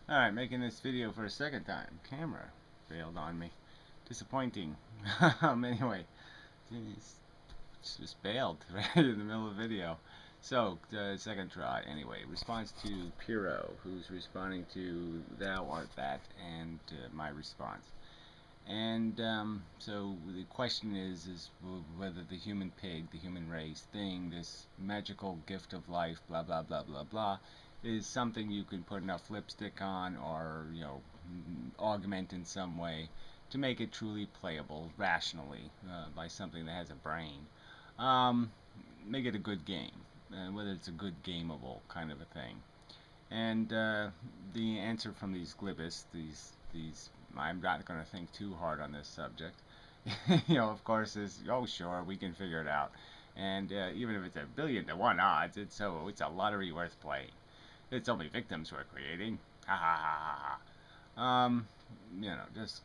Alright, making this video for a second time. Camera failed on me. Disappointing. Anyway, just bailed right in the middle of the video. So, second try. Anyway, response to Piro, who's responding to thou art that, and my response. And so the question is whether the human pig, the human race thing, this magical gift of life, blah blah blah blah blah, is something you can put enough lipstick on, or augment in some way to make it truly playable rationally by something that has a brain. Um, Make it a good game, whether it's a good gameable kind of a thing. And the answer from these glibbists, these I'm not going to think too hard on this subject. Of course, is oh sure we can figure it out, and even if it's 1,000,000,000 to 1 odds, it's a lottery worth playing. It's only victims we're creating. Ha ha ha ha ha. Just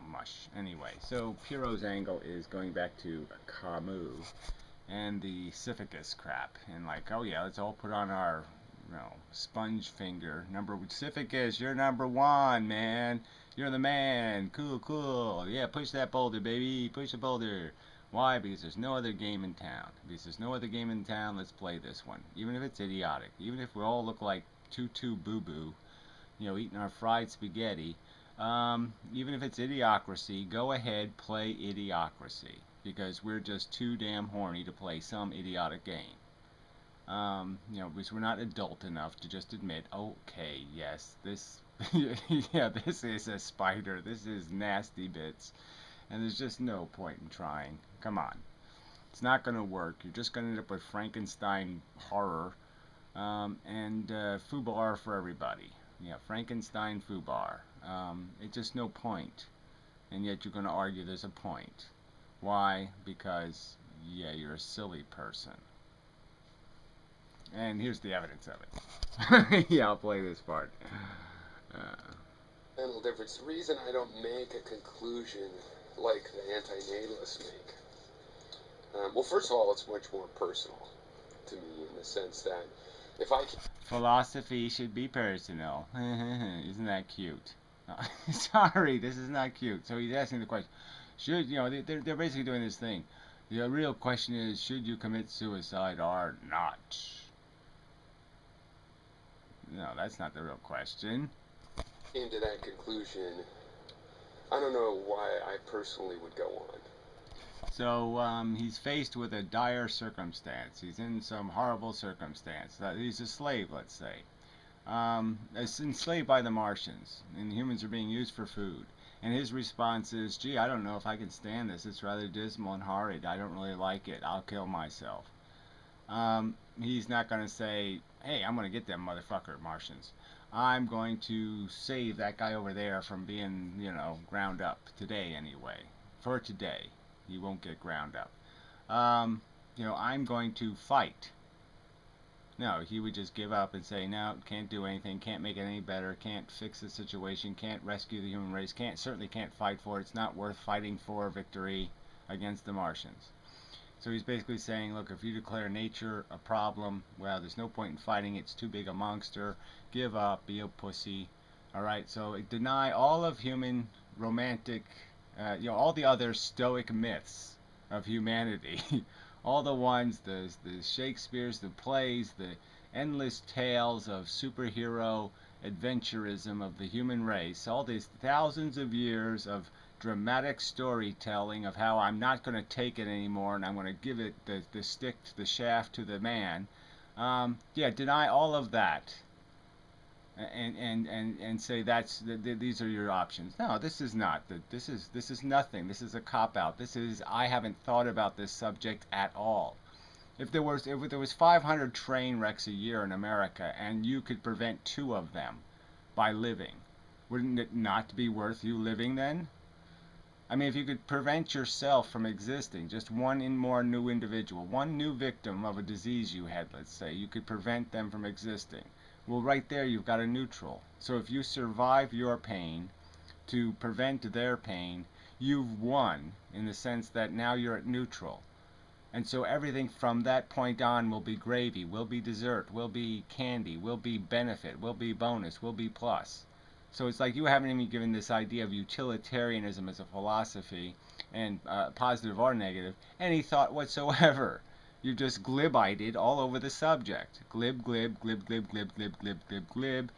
mush. Anyway, so Piro's angle is going back to Camus and the Sisyphus crap, and like, oh yeah, let's all put on our sponge finger. Sisyphus, you're number one, man. You're the man. Cool, cool. Yeah, push that boulder, baby. Push the boulder. Why? Because there's no other game in town. Because there's no other game in town, let's play this one. Even if it's idiotic. Even if we all look like Tutu Boo Boo, eating our fried spaghetti. Even if it's idiocracy, go ahead, play idiocracy. Because we're just too damn horny to play some idiotic game. Because we're not adult enough to just admit, okay, yes, this, yeah, this is a spider, this is nasty bits, and there's just no point in trying. Come on. It's not going to work. You're just going to end up with Frankenstein horror, and foobar for everybody. Yeah, Frankenstein foobar. It's just no point, and yet you're going to argue there's a point. Why? Because, yeah, you're a silly person. And here's the evidence of it. Yeah, I'll play this part. Fundamental difference. The reason I don't make a conclusion like the anti-natalists make. Well, first of all, it's much more personal to me in the sense that if I can... Philosophy should be personal. Isn't that cute? Sorry, this is not cute. So he's asking the question. They're basically doing this thing. The real question is, should you commit suicide or not? No, that's not the real question. Came to that conclusion, I don't know why I personally would go on. So he's faced with a dire circumstance. He's in some horrible circumstance. He's a slave, let's say. Enslaved by the Martians, and humans are being used for food. And his response is, gee, I don't know if I can stand this. It's rather dismal and horrid. I don't really like it. I'll kill myself. He's not going to say, hey, I'm going to get them motherfucker Martians. I'm going to save that guy over there from being, ground up. Today, anyway. For today. He won't get ground up. I'm going to fight. No, he would just give up and say, no, can't do anything, can't make it any better, can't fix the situation, can't rescue the human race, certainly can't fight for it. It's not worth fighting for victory against the Martians. So he's basically saying, look, if you declare nature a problem, well, there's no point in fighting. It's too big a monster. Give up. Be a pussy. All right. So deny all of human romantic, all the other stoic myths of humanity. All the ones, the Shakespeare's, the plays, the endless tales of superhero adventurism of the human race. All these thousands of years of dramatic storytelling of how I'm not going to take it anymore and I'm going to give it the stick, the shaft to the man. Deny all of that and say these are your options. No, this is not. This is nothing. This is a cop-out. I haven't thought about this subject at all. If there was 500 train wrecks a year in America and you could prevent 2 of them by living, wouldn't it not be worth you living then? I mean, if you could prevent yourself from existing, just one more new individual, one new victim of a disease you had, let's say, you could prevent them from existing. Well, right there you've got a neutral. So if you survive your pain to prevent their pain, you've won in the sense that now you're at neutral. And so everything from that point on will be gravy, will be dessert, will be candy, will be benefit, will be bonus, will be plus. So it's like you haven't even given this idea of utilitarianism as a philosophy, and positive or negative, any thought whatsoever. You just glibited all over the subject. Glib, glib, glib, glib, glib, glib, glib, glib, glib.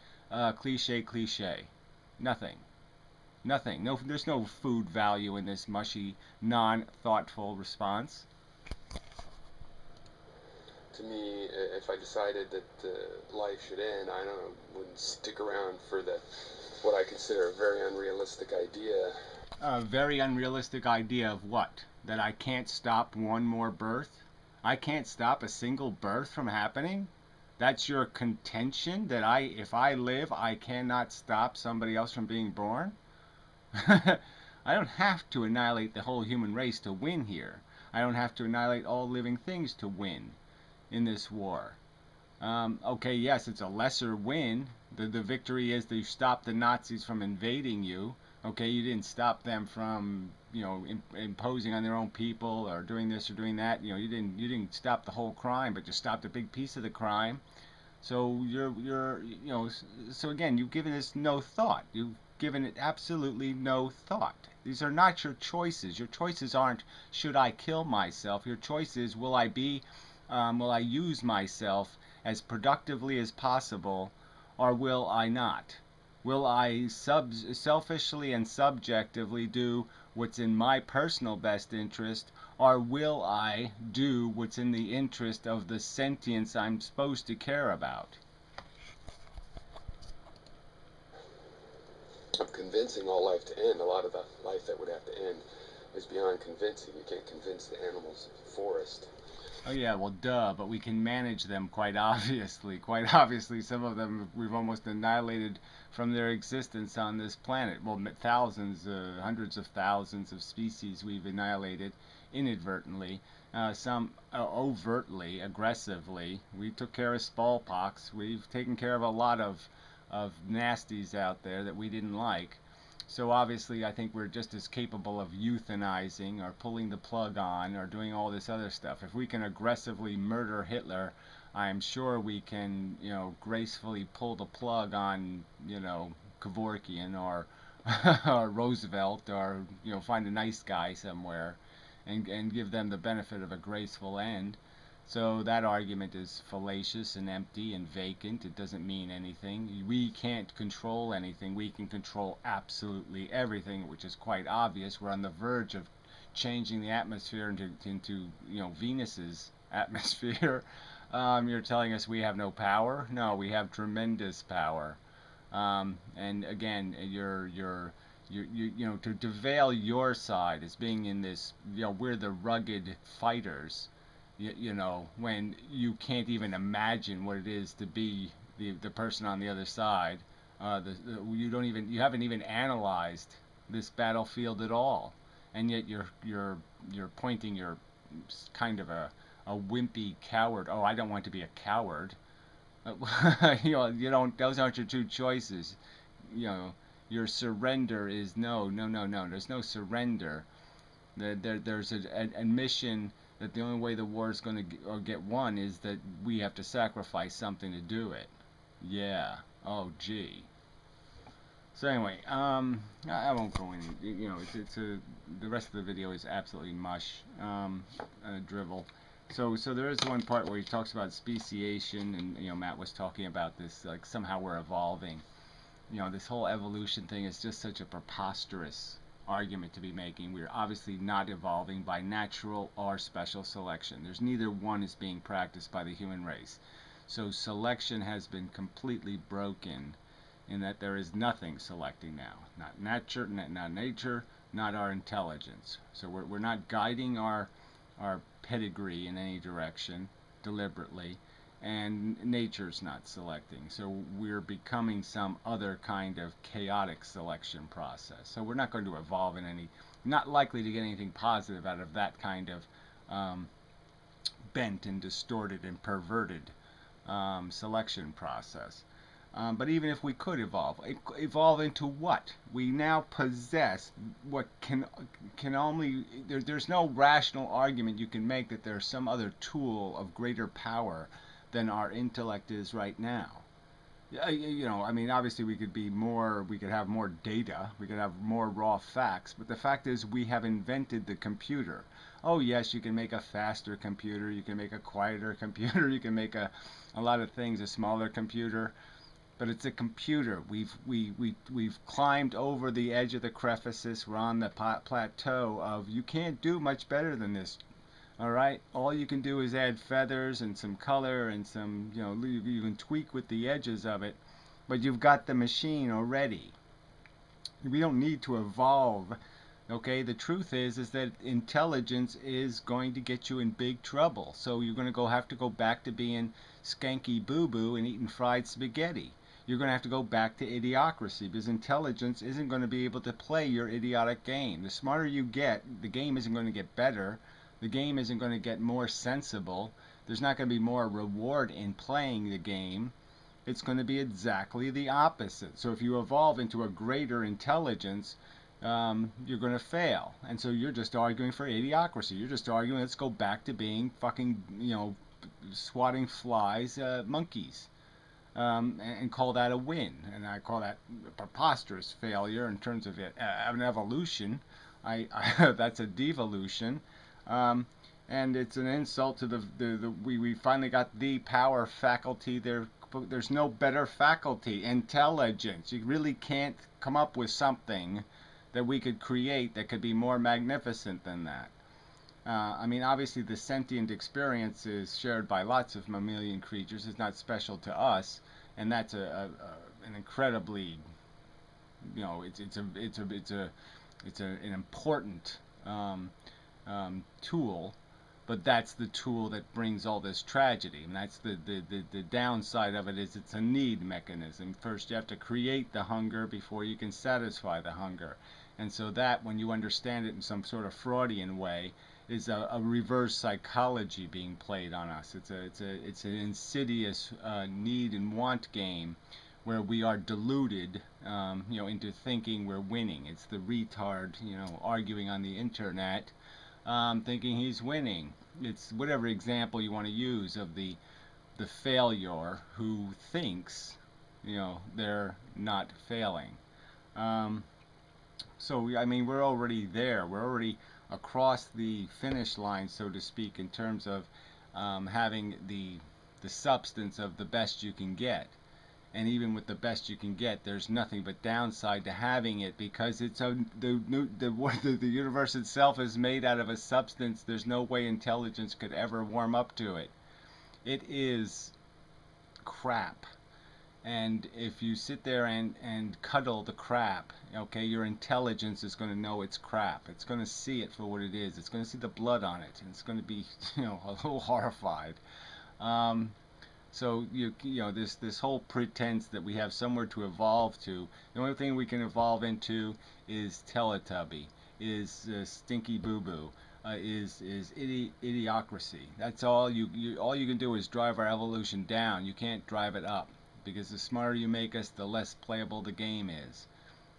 Cliche, cliche. Nothing. Nothing. No, there's no food value in this mushy, non-thoughtful response. To me, if I decided that life should end, I wouldn't stick around for what I consider a very unrealistic idea. A very unrealistic idea of what? That I can't stop one more birth? I can't stop a single birth from happening? That's your contention? That if I live, I cannot stop somebody else from being born? I don't have to annihilate the whole human race to win here. I don't have to annihilate all living things to win in this war. Okay, yes, it's a lesser win. The victory is that you stopped the Nazis from invading you. Okay, you didn't stop them from, imposing on their own people or doing this or doing that. You didn't stop the whole crime, but you stopped a big piece of the crime. So so again, you've given this no thought. You've given it absolutely no thought. These are not your choices. Your choices aren't, should I kill myself? Your choice is, will I use myself as productively as possible, or will I not? Will I selfishly and subjectively do what's in my personal best interest, or will I do what's in the interest of the sentience I'm supposed to care about? I'm convincing all life to end. A lot of the life that would have to end is beyond convincing. You can't convince the animals of the forest. Oh yeah, well duh, but we can manage them quite obviously. Quite obviously, some of them we've almost annihilated from their existence on this planet. Well, thousands, hundreds of thousands of species we've annihilated inadvertently. Some overtly, aggressively. We took care of smallpox. We've taken care of a lot of nasties out there that we didn't like. So obviously I think we're just as capable of euthanizing or pulling the plug on or doing all this other stuff. If we can aggressively murder Hitler, I'm sure we can, gracefully pull the plug on, Kevorkian or, or Roosevelt, or, find a nice guy somewhere and give them the benefit of a graceful end. So that argument is fallacious and empty and vacant. It doesn't mean anything. We can't control anything. We can control absolutely everything, which is quite obvious. We're on the verge of changing the atmosphere into Venus's atmosphere. You're telling us we have no power? No, we have tremendous power. And again, to veil your side as being in this, we're the rugged fighters. When you can't even imagine what it is to be the person on the other side. You haven't even analyzed this battlefield at all, and yet you're pointing your kind of a wimpy coward. Oh, I don't want to be a coward. You don't. Those aren't your two choices. Your surrender is no, no, no, no. There's no surrender. There's an admission that the only way the war is going to get won is that we have to sacrifice something to do it. Yeah. Oh, gee. So anyway, I won't go in. The rest of the video is absolutely mush, drivel. So there is one part where he talks about speciation, and Matt was talking about this, like somehow we're evolving. This whole evolution thing is just such a preposterous argument to be making. We're obviously not evolving by natural or special selection. There's neither one is being practiced by the human race. So selection has been completely broken in that there is nothing selecting now. Not nature, not our intelligence. So we're not guiding our pedigree in any direction deliberately, and nature's not selecting. So we're becoming some other kind of chaotic selection process. So we're not going to evolve in not likely to get anything positive out of that kind of bent and distorted and perverted selection process. But even if we could evolve into what? We now possess what can only there's no rational argument you can make that there's some other tool of greater power than our intellect is right now. I mean, obviously we could have more data, we could have more raw facts, but the fact is we have invented the computer. Oh yes, you can make a faster computer, you can make a quieter computer, you can make a lot of things, a smaller computer, but it's a computer. We've climbed over the edge of the crevices. We're on the plateau of you can't do much better than this. All right, all you can do is add feathers and some color and some, you can tweak with the edges of it, but you've got the machine already. We don't need to evolve. Okay, the truth is that intelligence is going to get you in big trouble. So you're going to have to go back to being skanky boo-boo and eating fried spaghetti. You're going to have to go back to idiocracy because intelligence isn't going to be able to play your idiotic game. The smarter you get, the game isn't going to get better. The game isn't going to get more sensible. There's not going to be more reward in playing the game. It's going to be exactly the opposite. So if you evolve into a greater intelligence, you're going to fail. And so you're just arguing for idiocracy. You're just arguing, let's go back to being fucking, swatting flies, monkeys. And call that a win. And I call that a preposterous failure in terms of an evolution. That's a devolution. And it's an insult to we finally got the power faculty. There's no better faculty. Intelligence. You really can't come up with something that we could create that could be more magnificent than that. I mean, obviously the sentient experience is shared by lots of mammalian creatures. It's not special to us, and that's an incredibly, it's an important tool, but that's the tool that brings all this tragedy, and that's the downside of it is it's a need mechanism. First you have to create the hunger before you can satisfy the hunger, and so that, when you understand it in some sort of Freudian way, is a reverse psychology being played on us. It's an insidious need and want game where we are deluded, into thinking we're winning. It's the retard, arguing on the internet, thinking he's winning. It's whatever example you want to use of the failure who thinks, they're not failing. So I mean, we're already there. We're already across the finish line, so to speak, in terms of having the substance of the best you can get. And even with the best you can get, there's nothing but downside to having it, because it's the universe itself is made out of a substance. There's no way intelligence could ever warm up to it. It is crap. And if you sit there and cuddle the crap, okay, your intelligence is going to know it's crap. It's going to see it for what it is. It's going to see the blood on it, and it's going to be, a little horrified. So this whole pretense that we have somewhere to evolve to. The only thing we can evolve into is Teletubby, is Stinky Boo Boo, is idiocracy. That's all all you can do is drive our evolution down. You can't drive it up, because the smarter you make us, the less playable the game is.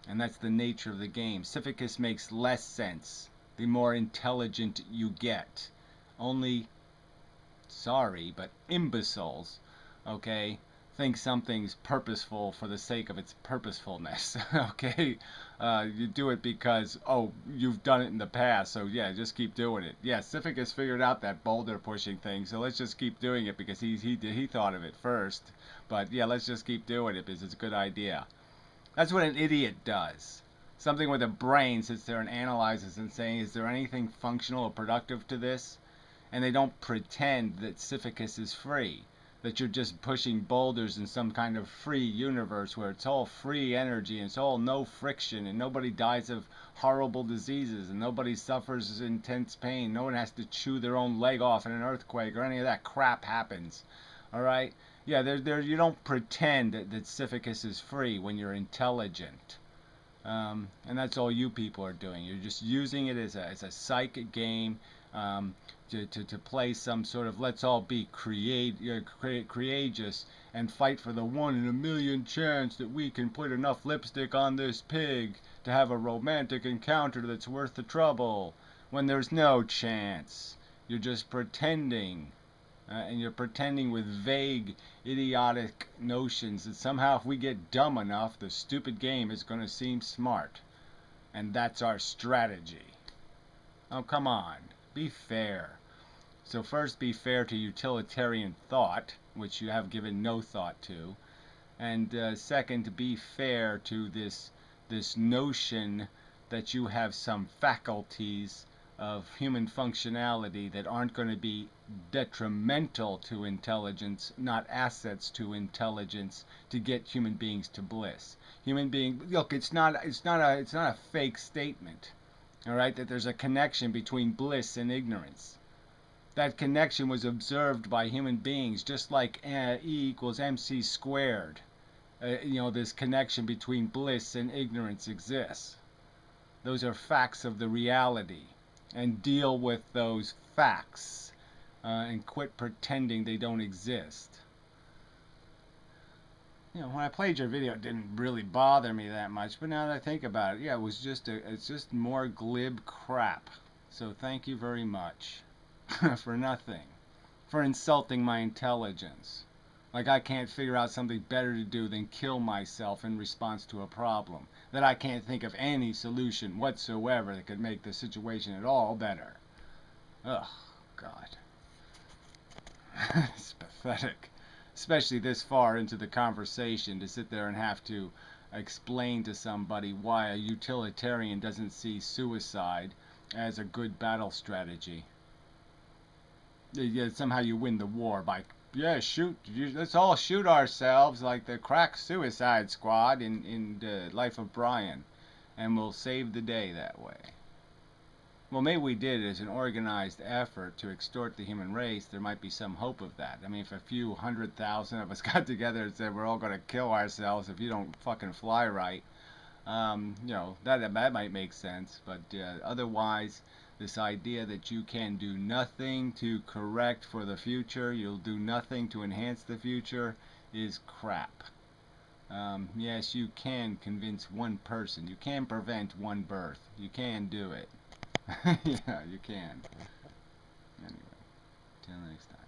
And that's the nature of the game. Sisyphus makes less sense the more intelligent you get. Only, sorry, but imbeciles, okay, think something's purposeful for the sake of its purposefulness. Okay, you do it because, oh, you've done it in the past, so yeah, just keep doing it. Yeah, Sisyphus figured out that boulder pushing thing, so let's just keep doing it because he thought of it first. But yeah, let's just keep doing it because it's a good idea. That's what an idiot does. Something with a brain sits there and analyzes and saying, is there anything functional or productive to this? And they don't pretend that Sisyphus is free, that you're just pushing boulders in some kind of free universe where it's all free energy and it's all no friction and nobody dies of horrible diseases and nobody suffers intense pain. No one has to chew their own leg off in an earthquake or any of that crap happens. All right? Yeah, you don't pretend that Sisyphus is free when you're intelligent. And that's all you people are doing. You're just using it as a psychic game to play some sort of let's all be courageous and fight for the 1 in a million chance that we can put enough lipstick on this pig to have a romantic encounter that's worth the trouble, when there's no chance. You're just pretending. And you're pretending with vague, idiotic notions that somehow if we get dumb enough, the stupid game is going to seem smart. And that's our strategy. Oh, come on. Be fair. So first, be fair to utilitarian thought, which you have given no thought to. And second, be fair to this notion that you have some faculties of human functionality that aren't going to be detrimental to intelligence, not assets to intelligence, to get human beings to bliss. Look, it's not a fake statement, all right, that there's a connection between bliss and ignorance. That connection was observed by human beings, just like E equals MC squared. This connection between bliss and ignorance exists. Those are facts of the reality. And deal with those facts and quit pretending they don't exist. When I played your video, it didn't really bother me that much, but now that I think about it, yeah, it's just more glib crap. So thank you very much for nothing, for insulting my intelligence. Like I can't figure out something better to do than kill myself in response to a problem. That I can't think of any solution whatsoever that could make the situation at all better. Ugh, God. It's pathetic. Especially this far into the conversation, to sit there and have to explain to somebody why a utilitarian doesn't see suicide as a good battle strategy. Somehow you win the war by let's all shoot ourselves like the crack Suicide Squad in the Life of Brian, and we'll save the day that way. Well, maybe we did it as an organized effort to extort the human race. There might be some hope of that. I mean, if a few 100,000 of us got together and said we're all going to kill ourselves if you don't fucking fly right, that might make sense. But otherwise, this idea that you can do nothing to correct for the future, you'll do nothing to enhance the future, is crap. Yes, you can convince one person. You can prevent one birth. You can do it. Yeah, you can. Anyway, till next time.